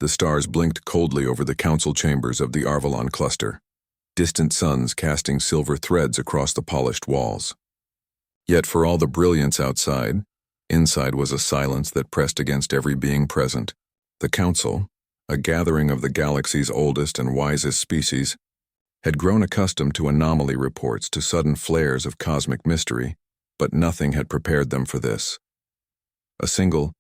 The stars blinked coldly over the council chambers of the Arvalon cluster, distant suns casting silver threads across the polished walls. Yet for all the brilliance outside, inside was a silence that pressed against every being present. The council, a gathering of the galaxy's oldest and wisest species, had grown accustomed to anomaly reports, to sudden flares of cosmic mystery, but nothing had prepared them for this. A single,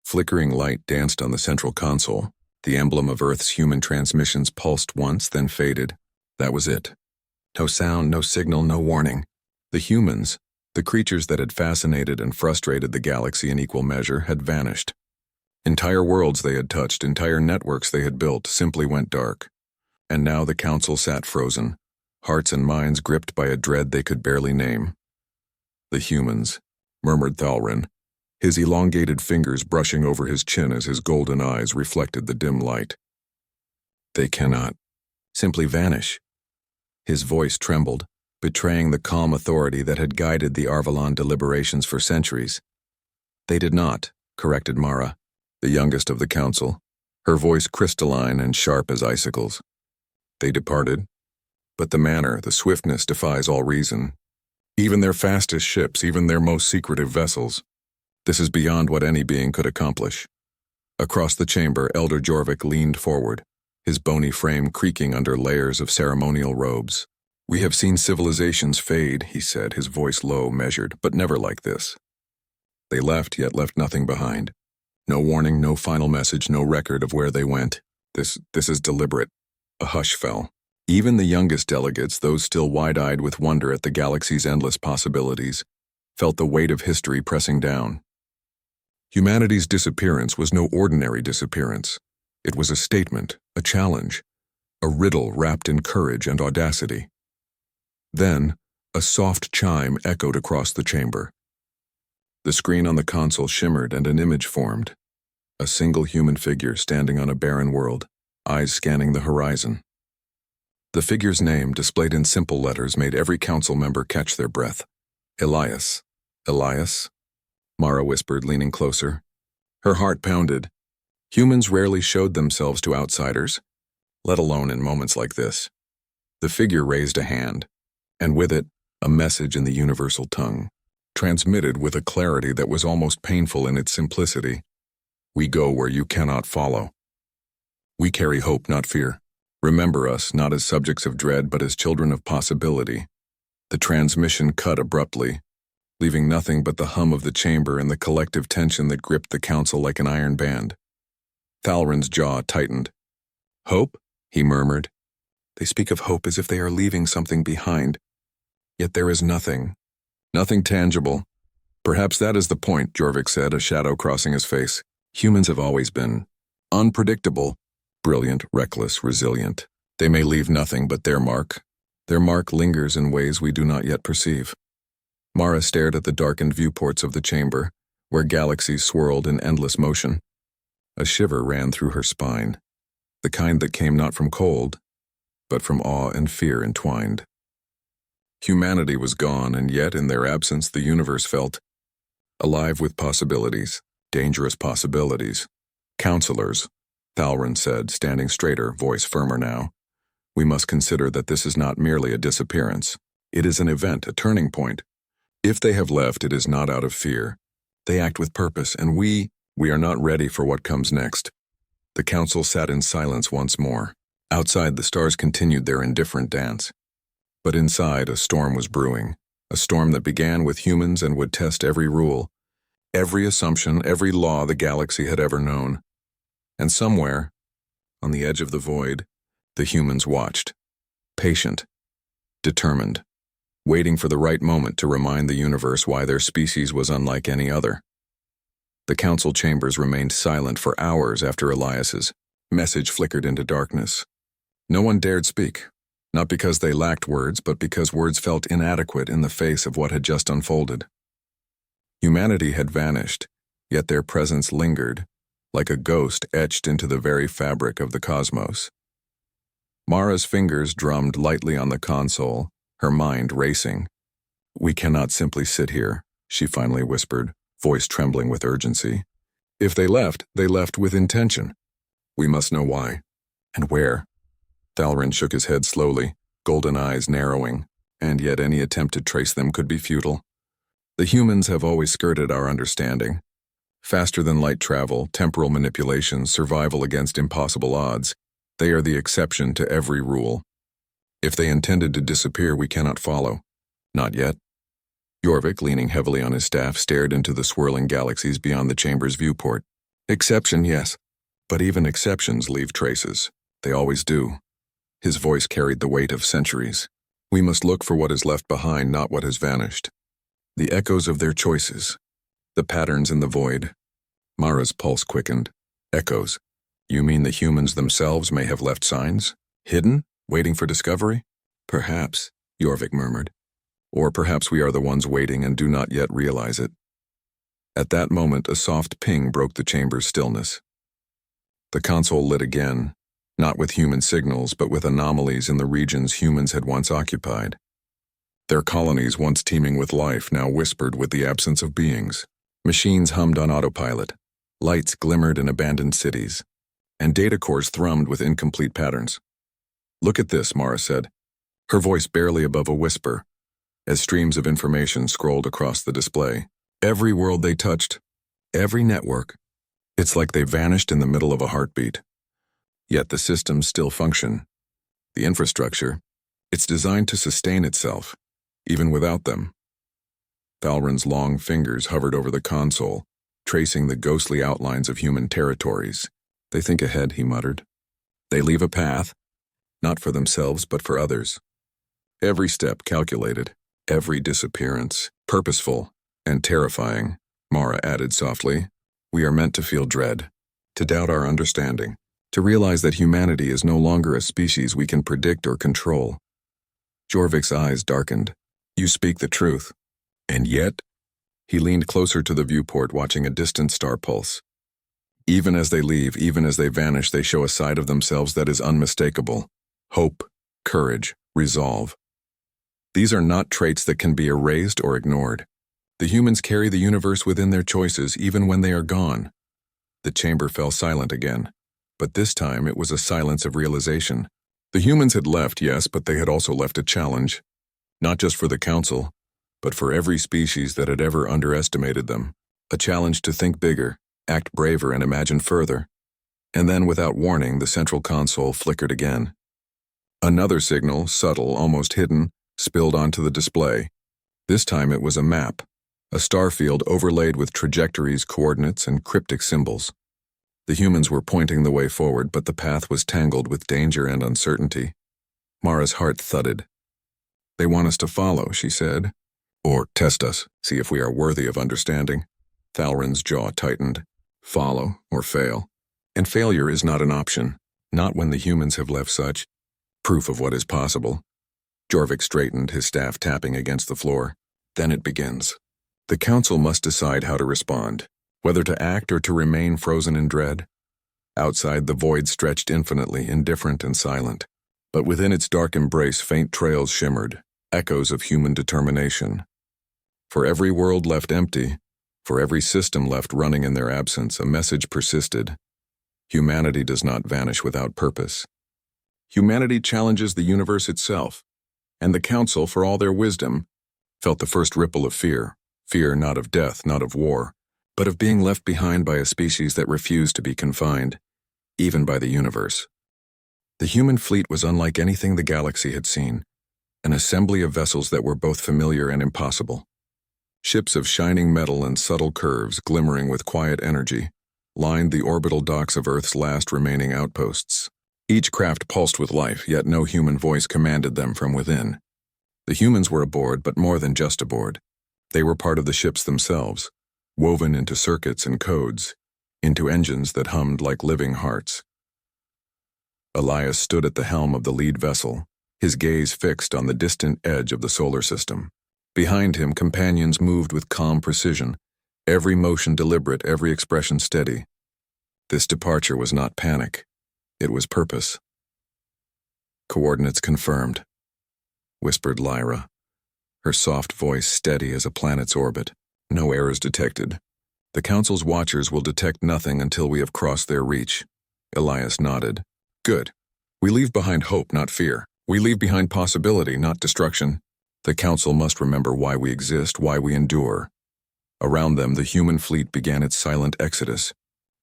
flickering light danced on the central console. The emblem of Earth's human transmissions pulsed once, then faded. That was it. No sound, no signal, no warning. The humans, the creatures that had fascinated and frustrated the galaxy in equal measure, had vanished. Entire worlds they had touched, entire networks they had built, simply went dark. And now the council sat frozen, hearts and minds gripped by a dread they could barely name. "The humans," murmured Thalrin, his elongated fingers brushing over his chin as his golden eyes reflected the dim light. "They cannot simply vanish." His voice trembled, betraying the calm authority that had guided the Arvalon deliberations for centuries. "They did not," corrected Mara, the youngest of the council, her voice crystalline and sharp as icicles. "They departed, but the manner, the swiftness defies all reason. Even their fastest ships, even their most secretive vessels. This is beyond what any being could accomplish." Across the chamber, Elder Jorvik leaned forward, his bony frame creaking under layers of ceremonial robes. "We have seen civilizations fade," he said, his voice low, measured, "but never like this. They left, yet left nothing behind. No warning, no final message, no record of where they went. This is deliberate." A hush fell. Even the youngest delegates, those still wide-eyed with wonder at the galaxy's endless possibilities, felt the weight of history pressing down. Humanity's disappearance was no ordinary disappearance. It was a statement, a challenge, a riddle wrapped in courage and audacity. Then, a soft chime echoed across the chamber. The screen on the console shimmered and an image formed. A single human figure standing on a barren world, eyes scanning the horizon. The figure's name, displayed in simple letters, made every council member catch their breath. "Elias. Elias?" Mara whispered, leaning closer. Her heart pounded. Humans rarely showed themselves to outsiders, let alone in moments like this. The figure raised a hand, and with it, a message in the universal tongue, transmitted with a clarity that was almost painful in its simplicity. "We go where you cannot follow. We carry hope, not fear. Remember us, not as subjects of dread, but as children of possibility." The transmission cut abruptly, leaving nothing but the hum of the chamber and the collective tension that gripped the council like an iron band. Thalrin's jaw tightened. "Hope?" he murmured. "They speak of hope as if they are leaving something behind. Yet there is nothing. Nothing tangible." "Perhaps that is the point," Jorvik said, a shadow crossing his face. "Humans have always been unpredictable, brilliant, reckless, resilient. They may leave nothing but their mark. Their mark lingers in ways we do not yet perceive." Mara stared at the darkened viewports of the chamber, where galaxies swirled in endless motion. A shiver ran through her spine, the kind that came not from cold, but from awe and fear entwined. Humanity was gone, and yet in their absence the universe felt alive with possibilities, dangerous possibilities. "Counselors," Thalrin said, standing straighter, voice firmer now. "We must consider that this is not merely a disappearance. It is an event, a turning point. If they have left, it is not out of fear. They act with purpose, and we are not ready for what comes next." The council sat in silence once more. Outside, the stars continued their indifferent dance. But inside, a storm was brewing, a storm that began with humans and would test every rule, every assumption, every law the galaxy had ever known. And somewhere, on the edge of the void, the humans watched, patient, determined, waiting for the right moment to remind the universe why their species was unlike any other. The council chambers remained silent for hours after Elias's message flickered into darkness. No one dared speak, not because they lacked words, but because words felt inadequate in the face of what had just unfolded. Humanity had vanished, yet their presence lingered, like a ghost etched into the very fabric of the cosmos. Mara's fingers drummed lightly on the console, her mind racing. "We cannot simply sit here," she finally whispered, voice trembling with urgency. "If they left with intention. We must know why. And where. Thalrin shook his head slowly, golden eyes narrowing, and yet any attempt to trace them could be futile. The humans have always skirted our understanding. Faster than light travel, temporal manipulation, survival against impossible odds, they are the exception to every rule. If they intended to disappear, we cannot follow. Not yet. Jorvik, leaning heavily on his staff, stared into the swirling galaxies beyond the chamber's viewport. Exception, yes. But even exceptions leave traces. They always do. His voice carried the weight of centuries. We must look for what is left behind, not what has vanished. The echoes of their choices. The patterns in the void. Mara's pulse quickened. Echoes. You mean the humans themselves may have left signs? Hidden? Waiting for discovery? Perhaps, Jorvik murmured. Or perhaps we are the ones waiting and do not yet realize it. At that moment, a soft ping broke the chamber's stillness. The console lit again, not with human signals, but with anomalies in the regions humans had once occupied. Their colonies, once teeming with life, now whispered with the absence of beings. Machines hummed on autopilot. Lights glimmered in abandoned cities. And data cores thrummed with incomplete patterns. Look at this, Mara said, her voice barely above a whisper, as streams of information scrolled across the display. Every world they touched, every network, it's like they vanished in the middle of a heartbeat. Yet the systems still function. The infrastructure, it's designed to sustain itself, even without them. Thalrin's long fingers hovered over the console, tracing the ghostly outlines of human territories. They think ahead, he muttered. They leave a path, not for themselves but for others. Every step calculated. Every disappearance, purposeful and terrifying, Mara added softly. We are meant to feel dread, to doubt our understanding, to realize that humanity is no longer a species we can predict or control. Jorvik's eyes darkened. You speak the truth. And yet? He leaned closer to the viewport, watching a distant star pulse. Even as they leave, even as they vanish, they show a side of themselves that is unmistakable. Hope, courage, resolve. These are not traits that can be erased or ignored. The humans carry the universe within their choices even when they are gone. The chamber fell silent again, but this time it was a silence of realization. The humans had left, yes, but they had also left a challenge. Not just for the Council, but for every species that had ever underestimated them. A challenge to think bigger, act braver, and imagine further. And then, without warning, the central console flickered again. Another signal, subtle, almost hidden, spilled onto the display. This time it was a map, a star field overlaid with trajectories, coordinates, and cryptic symbols. The humans were pointing the way forward, but the path was tangled with danger and uncertainty. Mara's heart thudded. They want us to follow, she said. Or test us, see if we are worthy of understanding. Thalrin's jaw tightened. Follow or fail. And failure is not an option, not when the humans have left such proof of what is possible. Jorvik straightened, his staff tapping against the floor. Then it begins. The Council must decide how to respond, whether to act or to remain frozen in dread. Outside, the void stretched infinitely, indifferent and silent. But within its dark embrace, faint trails shimmered, echoes of human determination. For every world left empty, for every system left running in their absence, a message persisted. Humanity does not vanish without purpose. Humanity challenges the universe itself. And the Council, for all their wisdom, felt the first ripple of fear. Fear not of death, not of war, but of being left behind by a species that refused to be confined, even by the universe. The human fleet was unlike anything the galaxy had seen, an assembly of vessels that were both familiar and impossible. Ships of shining metal and subtle curves, glimmering with quiet energy, lined the orbital docks of Earth's last remaining outposts. Each craft pulsed with life, yet no human voice commanded them from within. The humans were aboard, but more than just aboard. They were part of the ships themselves, woven into circuits and codes, into engines that hummed like living hearts. Elias stood at the helm of the lead vessel, his gaze fixed on the distant edge of the solar system. Behind him, companions moved with calm precision, every motion deliberate, every expression steady. This departure was not panic. It was purpose. Coordinates confirmed, whispered Lyra, her soft voice steady as a planet's orbit. No errors detected. The Council's watchers will detect nothing until we have crossed their reach. Elias nodded. Good. We leave behind hope, not fear. We leave behind possibility, not destruction. The Council must remember why we exist, why we endure. Around them, the human fleet began its silent exodus.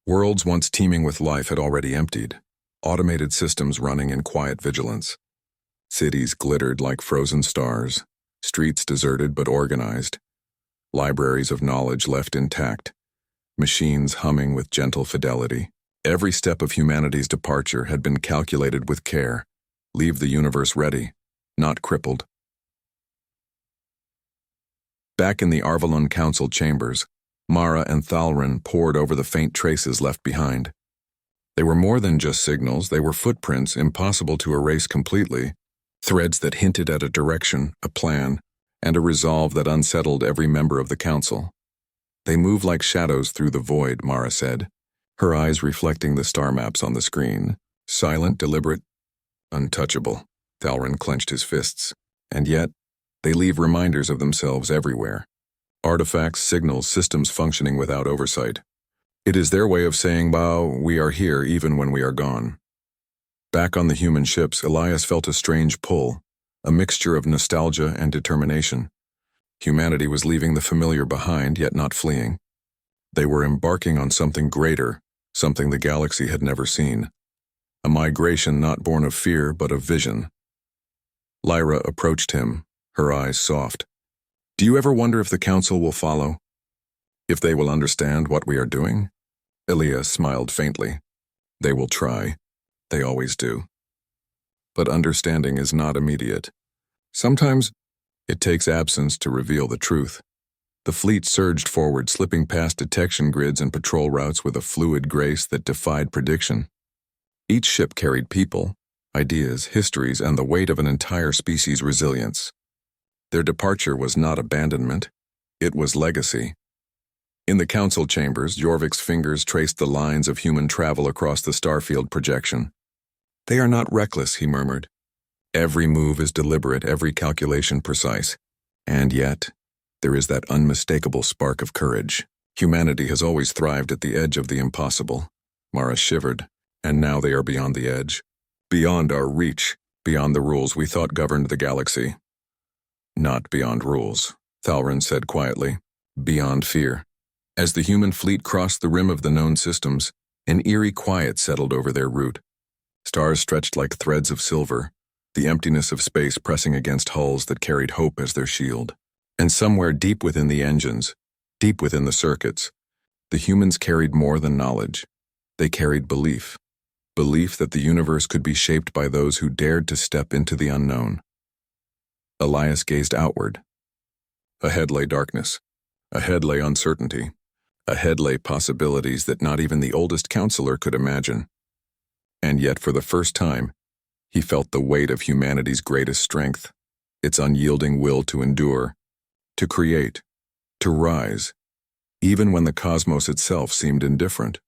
Worlds once teeming with life had already emptied, automated systems running in quiet vigilance. Cities glittered like frozen stars, streets deserted but organized, libraries of knowledge left intact, machines humming with gentle fidelity. Every step of humanity's departure had been calculated with care. Leave the universe ready, not crippled. Back in the Arvalon Council chambers, Mara and Thalrin pored over the faint traces left behind. They were more than just signals, they were footprints impossible to erase completely, threads that hinted at a direction, a plan, and a resolve that unsettled every member of the Council. They move like shadows through the void, Mara said, her eyes reflecting the star maps on the screen. Silent, deliberate, untouchable. Thalrin clenched his fists. And yet, they leave reminders of themselves everywhere. Artifacts, signals, systems functioning without oversight. It is their way of saying, "Bow, we are here even when we are gone." Back on the human ships, Elias felt a strange pull, a mixture of nostalgia and determination. Humanity was leaving the familiar behind, yet not fleeing. They were embarking on something greater, something the galaxy had never seen. A migration not born of fear, but of vision. Lyra approached him, her eyes soft. Do you ever wonder if the Council will follow? If they will understand what we are doing? Elias smiled faintly. They will try. They always do. But understanding is not immediate. Sometimes it takes absence to reveal the truth. The fleet surged forward, slipping past detection grids and patrol routes with a fluid grace that defied prediction. Each ship carried people, ideas, histories, and the weight of an entire species' resilience. Their departure was not abandonment, it was legacy. In the Council chambers, Jorvik's fingers traced the lines of human travel across the starfield projection. They are not reckless, he murmured. Every move is deliberate, every calculation precise. And yet, there is that unmistakable spark of courage. Humanity has always thrived at the edge of the impossible. Mara shivered, and now they are beyond the edge. Beyond our reach, beyond the rules we thought governed the galaxy. Not beyond rules, Thalrin said quietly. Beyond fear. As the human fleet crossed the rim of the known systems, an eerie quiet settled over their route. Stars stretched like threads of silver, the emptiness of space pressing against hulls that carried hope as their shield. And somewhere deep within the engines, deep within the circuits, the humans carried more than knowledge. They carried belief. Belief that the universe could be shaped by those who dared to step into the unknown. Elias gazed outward. Ahead lay darkness. Ahead lay uncertainty. Ahead lay possibilities that not even the oldest counselor could imagine. And yet, for the first time, he felt the weight of humanity's greatest strength, its unyielding will to endure, to create, to rise, even when the cosmos itself seemed indifferent.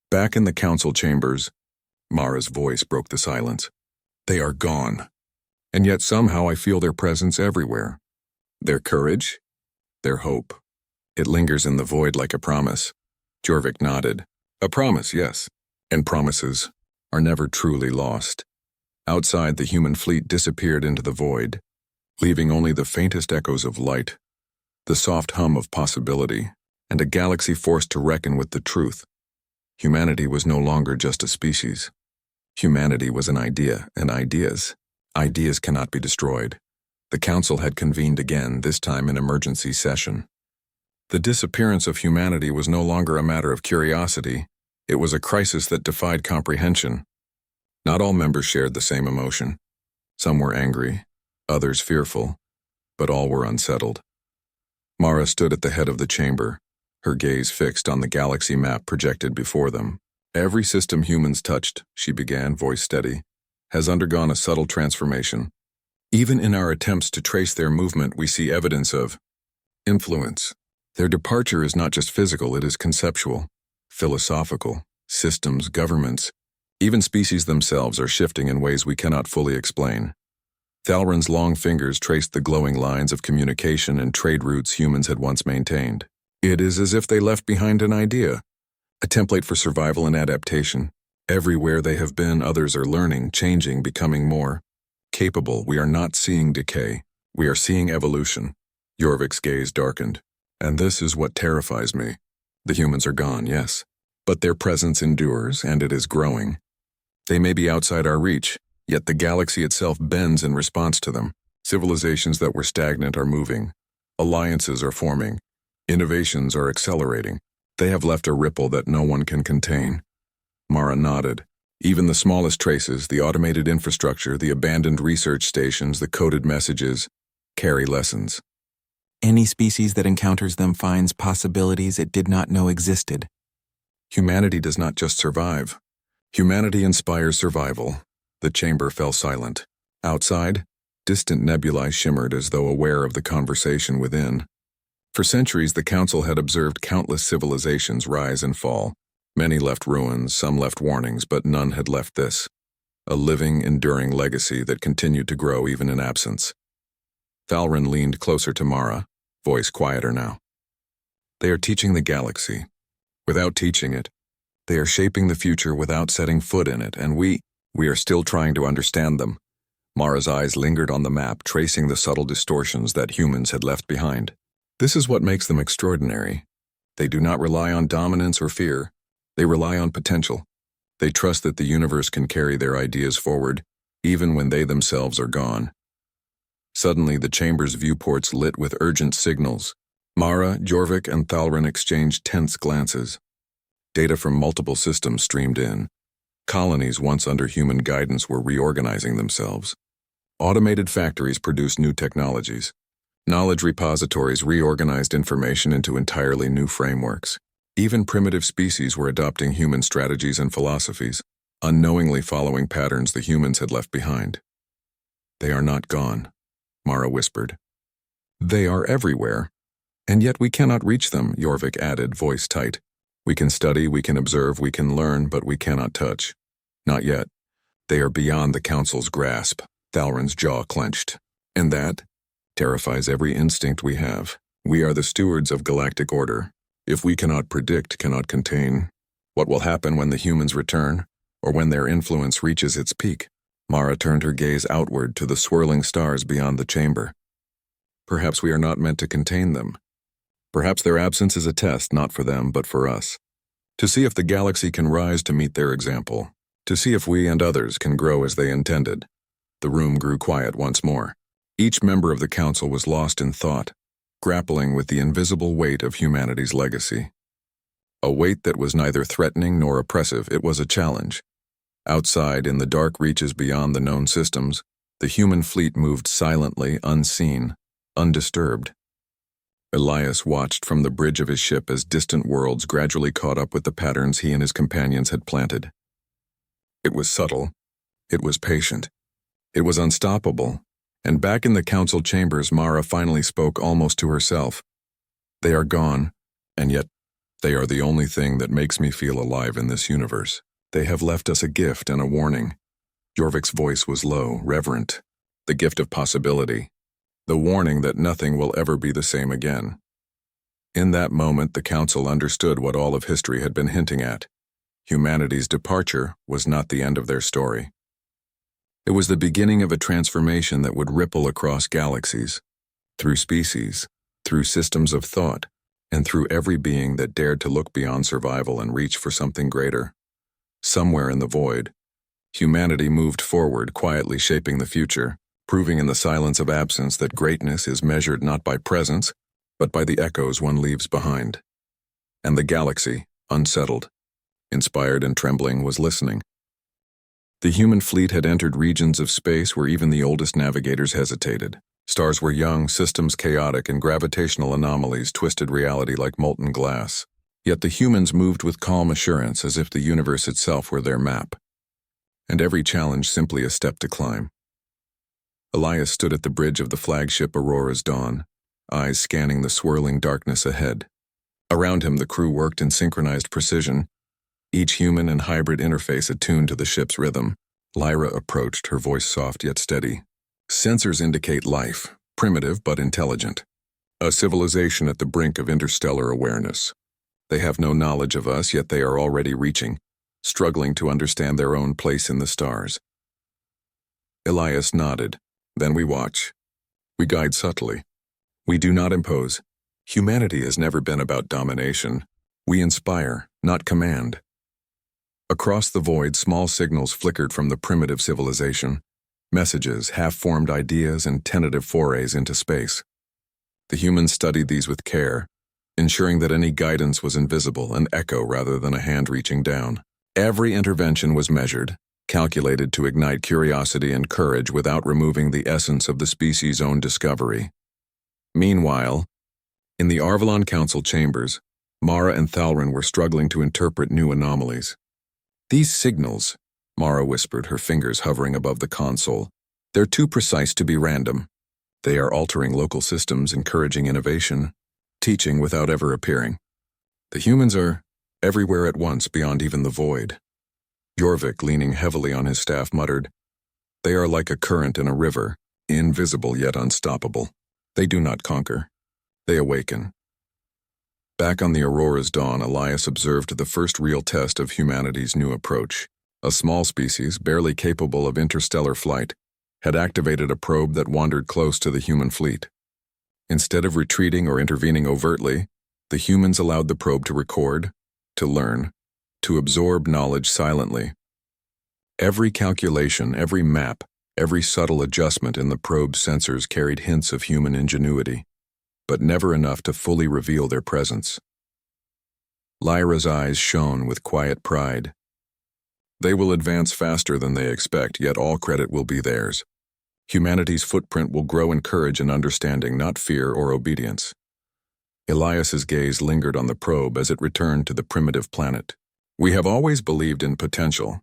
Back in the Council chambers, Mara's voice broke the silence. They are gone. And yet somehow I feel their presence everywhere. Their courage, their hope. It lingers in the void like a promise. Jorvik nodded. A promise, yes. And promises are never truly lost. Outside, the human fleet disappeared into the void, leaving only the faintest echoes of light, the soft hum of possibility, and a galaxy forced to reckon with the truth. Humanity was no longer just a species. Humanity was an idea, and ideas cannot be destroyed. The Council had convened again, this time in emergency session. The disappearance of humanity was no longer a matter of curiosity. It was a crisis that defied comprehension. Not all members shared the same emotion. Some were angry, others fearful, but all were unsettled. Mara stood at the head of the chamber, her gaze fixed on the galaxy map projected before them. Every system humans touched, she began, voice steady, has undergone a subtle transformation. Even in our attempts to trace their movement, we see evidence of influence. Their departure is not just physical, it is conceptual, philosophical. Systems, governments, even species themselves are shifting in ways we cannot fully explain. Thalrin's long fingers traced the glowing lines of communication and trade routes humans had once maintained. It is as if they left behind an idea, A template for survival and adaptation. Everywhere they have been, others are learning, changing, becoming more capable. We are not seeing decay. We are seeing evolution. Jorvik's gaze darkened. And this is what terrifies me. The humans are gone, yes. But their presence endures, and it is growing. They may be outside our reach, yet the galaxy itself bends in response to them. Civilizations that were stagnant are moving. Alliances are forming. Innovations are accelerating. They have left a ripple that no one can contain. Mara nodded. Even the smallest traces, the automated infrastructure, the abandoned research stations, the coded messages, carry lessons. Any species that encounters them finds possibilities it did not know existed. Humanity does not just survive. Humanity inspires survival. The chamber fell silent. Outside, distant nebulae shimmered as though aware of the conversation within. For centuries, the Council had observed countless civilizations rise and fall. Many left ruins, some left warnings, but none had left this. A living, enduring legacy that continued to grow even in absence. Thalrin leaned closer to Mara, voice quieter now. They are teaching the galaxy. Without teaching it, they are shaping the future without setting foot in it, and we are still trying to understand them. Mara's eyes lingered on the map, tracing the subtle distortions that humans had left behind. This is what makes them extraordinary. They do not rely on dominance or fear. They rely on potential. They trust that the universe can carry their ideas forward, even when they themselves are gone. Suddenly, the chamber's viewports lit with urgent signals. Mara, Jorvik, and Thalrin exchanged tense glances. Data from multiple systems streamed in. Colonies once under human guidance were reorganizing themselves. Automated factories produced new technologies. Knowledge repositories reorganized information into entirely new frameworks. Even primitive species were adopting human strategies and philosophies, unknowingly following patterns the humans had left behind. They are not gone, Mara whispered. They are everywhere, and yet we cannot reach them, Jorvik added, voice tight. We can study, we can observe, we can learn, but we cannot touch. Not yet. They are beyond the Council's grasp. Thalrin's jaw clenched. And that terrifies every instinct we have. We are the stewards of galactic order. If we cannot predict, cannot contain, what will happen when the humans return, or when their influence reaches its peak? Mara turned her gaze outward to the swirling stars beyond the chamber. Perhaps we are not meant to contain them. Perhaps their absence is a test, not for them, but for us. To see if the galaxy can rise to meet their example. To see if we and others can grow as they intended. The room grew quiet once more. Each member of the Council was lost in thought, grappling with the invisible weight of humanity's legacy. A weight that was neither threatening nor oppressive, it was a challenge. Outside, in the dark reaches beyond the known systems, the human fleet moved silently, unseen, undisturbed. Elias watched from the bridge of his ship as distant worlds gradually caught up with the patterns he and his companions had planted. It was subtle. It was patient. It was unstoppable. And back in the Council chambers, Mara finally spoke almost to herself. They are gone, and yet they are the only thing that makes me feel alive in this universe. They have left us a gift and a warning. Jorvik's voice was low, reverent. The gift of possibility. The warning that nothing will ever be the same again. In that moment, the Council understood what all of history had been hinting at. Humanity's departure was not the end of their story. It was the beginning of a transformation that would ripple across galaxies, through species, through systems of thought, and through every being that dared to look beyond survival and reach for something greater. Somewhere in the void, humanity moved forward, quietly shaping the future, proving in the silence of absence that greatness is measured not by presence, but by the echoes one leaves behind. And the galaxy, unsettled, inspired and trembling, was listening. The human fleet had entered regions of space where even the oldest navigators hesitated. Stars were young, systems chaotic, and gravitational anomalies twisted reality like molten glass. Yet the humans moved with calm assurance, as if the universe itself were their map. And every challenge simply a step to climb. Elias stood at the bridge of the flagship Aurora's Dawn, eyes scanning the swirling darkness ahead. Around him, the crew worked in synchronized precision, each human and hybrid interface attuned to the ship's rhythm. Lyra approached, her voice soft yet steady. Sensors indicate life, primitive but intelligent. A civilization at the brink of interstellar awareness. They have no knowledge of us, yet they are already reaching, struggling to understand their own place in the stars. Elias nodded. Then we watch. We guide subtly. We do not impose. Humanity has never been about domination. We inspire, not command. Across the void, small signals flickered from the primitive civilization. Messages, half-formed ideas, and tentative forays into space. The humans studied these with care, ensuring that any guidance was invisible, an echo rather than a hand reaching down. Every intervention was measured, calculated to ignite curiosity and courage without removing the essence of the species' own discovery. Meanwhile, in the Arvalon Council chambers, Mara and Thalrin were struggling to interpret new anomalies. "These signals," Mara whispered, her fingers hovering above the console, "they're too precise to be random. They are altering local systems, encouraging innovation, teaching without ever appearing. The humans are everywhere at once, beyond even the void." Jorvik, leaning heavily on his staff, muttered, "They are like a current in a river, invisible yet unstoppable. They do not conquer. They awaken." Back on the Aurora's dawn, Elias observed the first real test of humanity's new approach. A small species, barely capable of interstellar flight, had activated a probe that wandered close to the human fleet. Instead of retreating or intervening overtly, the humans allowed the probe to record, to learn, to absorb knowledge silently. Every calculation, every map, every subtle adjustment in the probe's sensors carried hints of human ingenuity, but never enough to fully reveal their presence. Lyra's eyes shone with quiet pride. They will advance faster than they expect, yet all credit will be theirs. Humanity's footprint will grow in courage and understanding, not fear or obedience. Elias's gaze lingered on the probe as it returned to the primitive planet. "We have always believed in potential.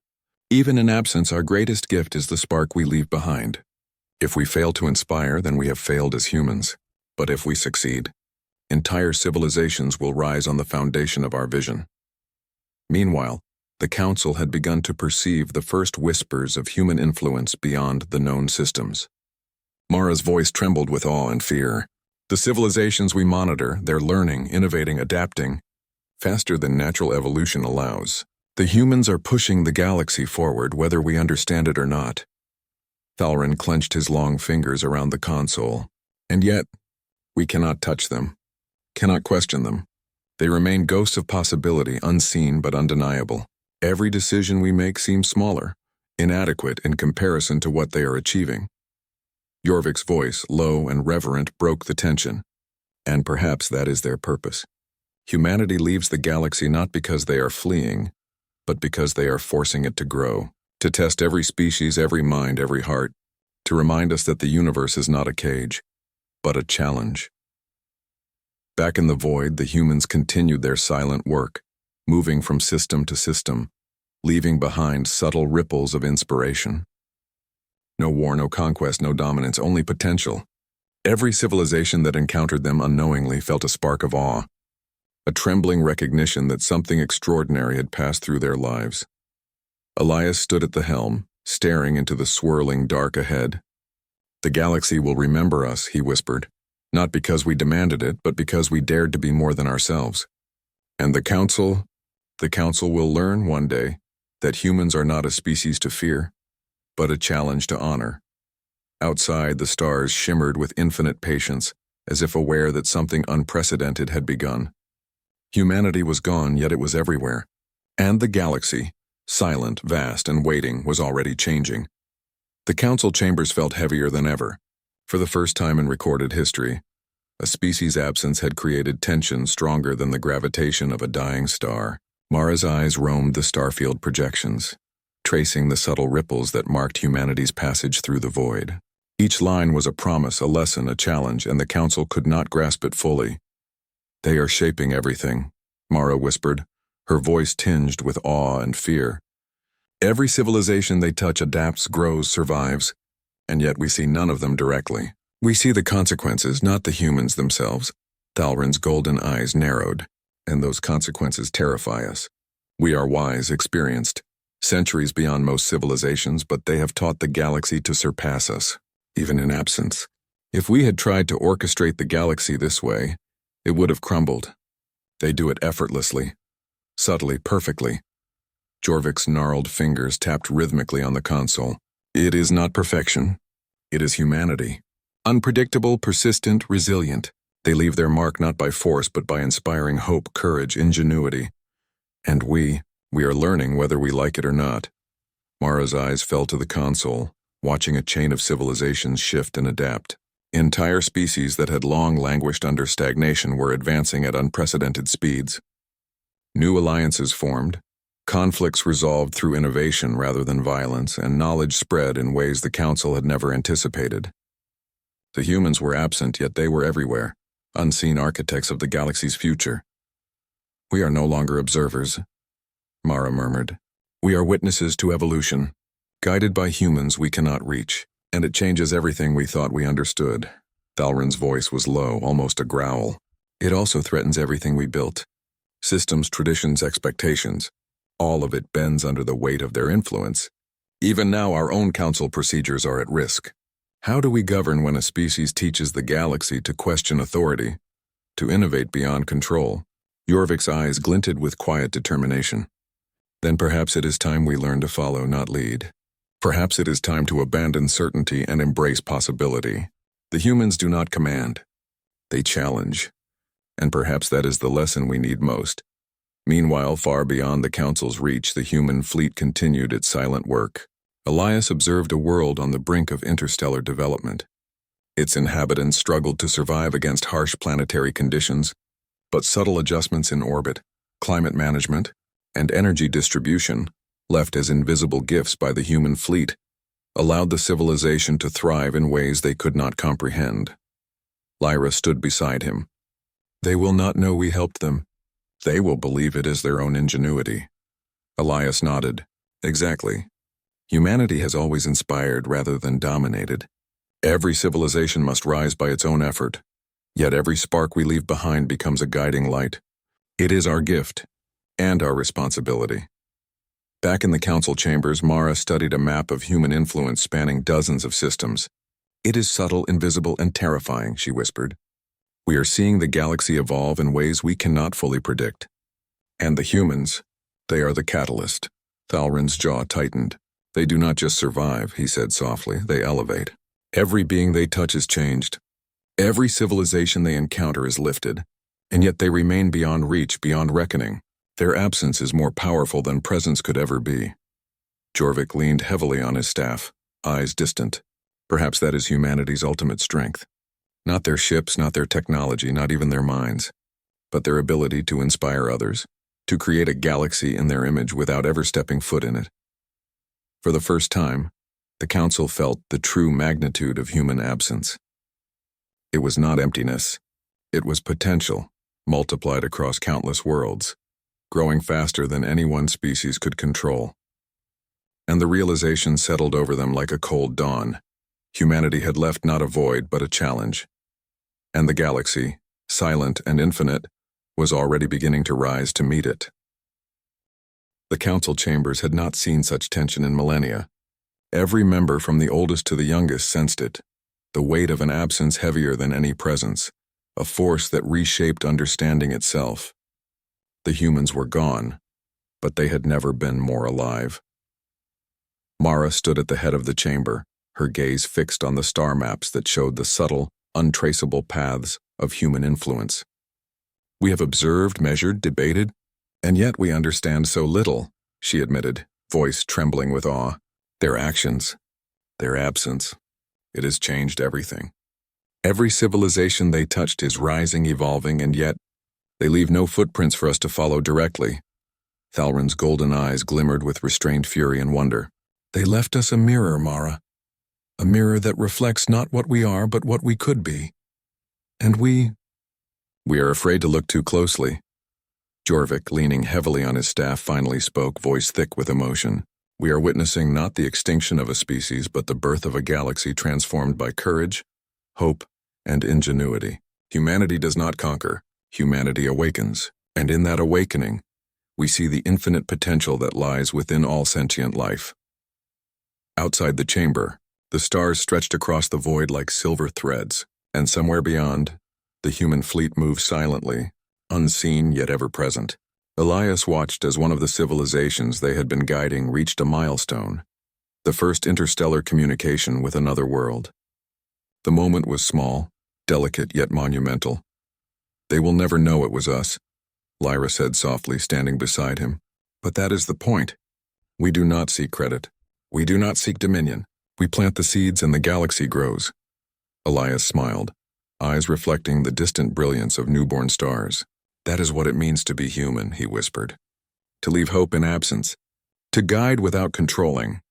Even in absence, our greatest gift is the spark we leave behind. If we fail to inspire, then we have failed as humans. But if we succeed, entire civilizations will rise on the foundation of our vision." Meanwhile, the Council had begun to perceive the first whispers of human influence beyond the known systems. Mara's voice trembled with awe and fear. "The civilizations we monitor, they're learning, innovating, adapting, faster than natural evolution allows. The humans are pushing the galaxy forward, whether we understand it or not." Thalrin clenched his long fingers around the console. "And yet, we cannot touch them, cannot question them. They remain ghosts of possibility, unseen but undeniable. Every decision we make seems smaller, inadequate in comparison to what they are achieving." Jorvik's voice, low and reverent, broke the tension. "And perhaps that is their purpose. Humanity leaves the galaxy not because they are fleeing, but because they are forcing it to grow, to test every species, every mind, every heart, to remind us that the universe is not a cage, but a challenge." Back in the void, the humans continued their silent work, moving from system to system, leaving behind subtle ripples of inspiration. No war, no conquest, no dominance, only potential. Every civilization that encountered them unknowingly felt a spark of awe, a trembling recognition that something extraordinary had passed through their lives. Elias stood at the helm, staring into the swirling dark ahead. "The galaxy will remember us," he whispered, "not because we demanded it, but because we dared to be more than ourselves. And the Council will learn one day that humans are not a species to fear, but a challenge to honor." Outside, the stars shimmered with infinite patience, as if aware that something unprecedented had begun. Humanity was gone, yet it was everywhere. And the galaxy, silent, vast, and waiting, was already changing. The council chambers felt heavier than ever. For the first time in recorded history, a species' absence had created tension stronger than the gravitation of a dying star. Mara's eyes roamed the starfield projections, tracing the subtle ripples that marked humanity's passage through the void. Each line was a promise, a lesson, a challenge, and the council could not grasp it fully. "They are shaping everything," Mara whispered, her voice tinged with awe and fear. "Every civilization they touch adapts, grows, survives, and yet we see none of them directly. We see the consequences, not the humans themselves." Thalrin's golden eyes narrowed, "and those consequences terrify us. We are wise, experienced, centuries beyond most civilizations, but they have taught the galaxy to surpass us, even in absence. If we had tried to orchestrate the galaxy this way, it would have crumbled. They do it effortlessly, subtly, perfectly. Jorvik's gnarled fingers tapped rhythmically on the console. It is not perfection. It is humanity. Unpredictable, persistent, resilient. They leave their mark not by force but by inspiring hope, courage, ingenuity. And we are learning whether we like it or not. Mara's eyes fell to the console, watching a chain of civilizations shift and adapt. Entire species that had long languished under stagnation were advancing at unprecedented speeds. New alliances formed, conflicts resolved through innovation rather than violence, and knowledge spread in ways the Council had never anticipated. The humans were absent, yet they were everywhere, unseen architects of the galaxy's future. "We are no longer observers," Mara murmured. "We are witnesses to evolution. Guided by humans we cannot reach, and it changes everything we thought we understood." Thalrin's voice was low, almost a growl. "It also threatens everything we built. Systems, traditions, expectations. All of it bends under the weight of their influence. Even now our own council procedures are at risk. How do we govern when a species teaches the galaxy to question authority, to innovate beyond control?" Jorvik's eyes glinted with quiet determination. "Then perhaps it is time we learn to follow, not lead. Perhaps it is time to abandon certainty and embrace possibility. The humans do not command. They challenge. And perhaps that is the lesson we need most." Meanwhile, far beyond the Council's reach, the human fleet continued its silent work. Elias observed a world on the brink of interstellar development. Its inhabitants struggled to survive against harsh planetary conditions, but subtle adjustments in orbit, climate management, and energy distribution, left as invisible gifts by the human fleet, allowed the civilization to thrive in ways they could not comprehend. Lyra stood beside him. "They will not know we helped them. They will believe it is their own ingenuity." Elias nodded. "Exactly. Humanity has always inspired rather than dominated. Every civilization must rise by its own effort. Yet every spark we leave behind becomes a guiding light. It is our gift, and our responsibility." Back in the council chambers, Mara studied a map of human influence spanning dozens of systems. "It is subtle, invisible, and terrifying," she whispered. "We are seeing the galaxy evolve in ways we cannot fully predict. And the humans, they are the catalyst." Thalrin's jaw tightened. "They do not just survive," he said softly, "they elevate. Every being they touch is changed. Every civilization they encounter is lifted. And yet they remain beyond reach, beyond reckoning. Their absence is more powerful than presence could ever be." Jorvik leaned heavily on his staff, eyes distant. Perhaps that is humanity's ultimate strength. Not their ships, not their technology, not even their minds, but their ability to inspire others, to create a galaxy in their image without ever stepping foot in it. For the first time, the Council felt the true magnitude of human absence. It was not emptiness. It was potential, multiplied across countless worlds, growing faster than any one species could control. And the realization settled over them like a cold dawn. Humanity had left not a void but a challenge. And the galaxy, silent and infinite, was already beginning to rise to meet it. The council chambers had not seen such tension in millennia. Every member from the oldest to the youngest sensed it, the weight of an absence heavier than any presence, a force that reshaped understanding itself. The humans were gone, but they had never been more alive. Mara stood at the head of the chamber, her gaze fixed on the star maps that showed the subtle, untraceable paths of human influence. "We have observed, measured, debated, and yet we understand so little," she admitted, voice trembling with awe. "Their actions, their absence, it has changed everything. Every civilization they touched is rising, evolving, and yet they leave no footprints for us to follow directly." Thalrin's golden eyes glimmered with restrained fury and wonder. "They left us a mirror, Mara. A mirror that reflects not what we are, but what we could be. And we are afraid to look too closely." Jorvik, leaning heavily on his staff, finally spoke, voice thick with emotion. "We are witnessing not the extinction of a species, but the birth of a galaxy transformed by courage, hope, and ingenuity. Humanity does not conquer. Humanity awakens. And in that awakening, we see the infinite potential that lies within all sentient life." Outside the chamber, the stars stretched across the void like silver threads, and somewhere beyond, the human fleet moved silently, unseen yet ever present. Elias watched as one of the civilizations they had been guiding reached a milestone, the first interstellar communication with another world. The moment was small, delicate yet monumental. "They will never know it was us," Lyra said softly, standing beside him. "But that is the point. We do not seek credit. We do not seek dominion. We plant the seeds and the galaxy grows." Elias smiled, eyes reflecting the distant brilliance of newborn stars. "That is what it means to be human," he whispered. "To leave hope in absence. To guide without controlling.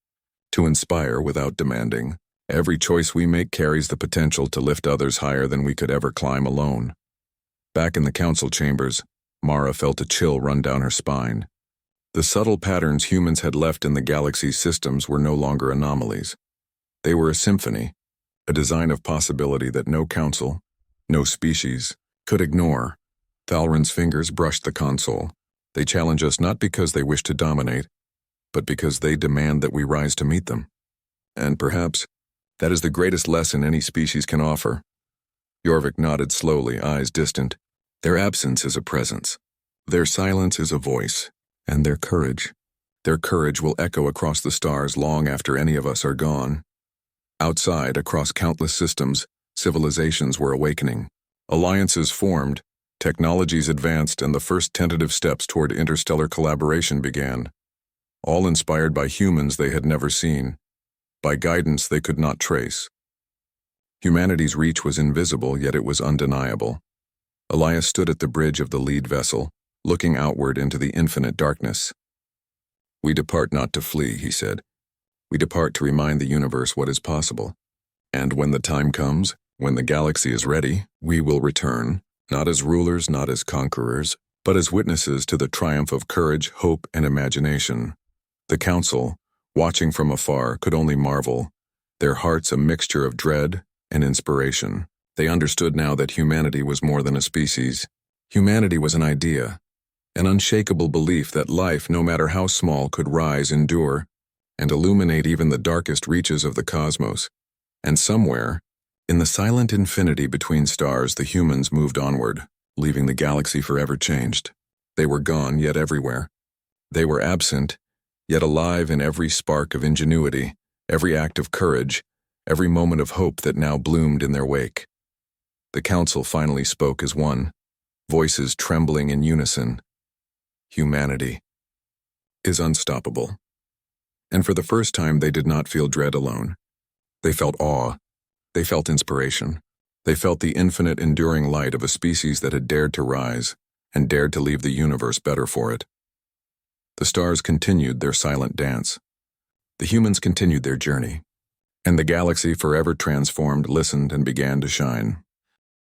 To inspire without demanding. Every choice we make carries the potential to lift others higher than we could ever climb alone." Back in the council chambers, Mara felt a chill run down her spine. The subtle patterns humans had left in the galaxy's systems were no longer anomalies. They were a symphony, a design of possibility that no council, no species, could ignore. Thalrin's fingers brushed the console. "They challenge us not because they wish to dominate, but because they demand that we rise to meet them. And perhaps that is the greatest lesson any species can offer." Jorvik nodded slowly, eyes distant. "Their absence is a presence. Their silence is a voice. And their courage will echo across the stars long after any of us are gone." Outside, across countless systems, civilizations were awakening. Alliances formed, technologies advanced, and the first tentative steps toward interstellar collaboration began. All inspired by humans they had never seen, by guidance they could not trace. Humanity's reach was invisible, yet it was undeniable. Elias stood at the bridge of the lead vessel, looking outward into the infinite darkness. "We depart not to flee," he said. "We depart to remind the universe what is possible. And when the time comes, when the galaxy is ready, we will return, not as rulers, not as conquerors, but as witnesses to the triumph of courage, hope, and imagination." The council, watching from afar, could only marvel, their hearts a mixture of dread and inspiration. They understood now that humanity was more than a species. Humanity was an idea, an unshakable belief that life, no matter how small, could rise, endure, and illuminate even the darkest reaches of the cosmos. And somewhere, in the silent infinity between stars, the humans moved onward, leaving the galaxy forever changed. They were gone, yet everywhere. They were absent, yet alive in every spark of ingenuity, every act of courage, every moment of hope that now bloomed in their wake. The council finally spoke as one, voices trembling in unison. Humanity is unstoppable. And for the first time, they did not feel dread alone. They felt awe. They felt inspiration. They felt the infinite, enduring light of a species that had dared to rise and dared to leave the universe better for it. The stars continued their silent dance. The humans continued their journey. And the galaxy, forever transformed, listened and began to shine.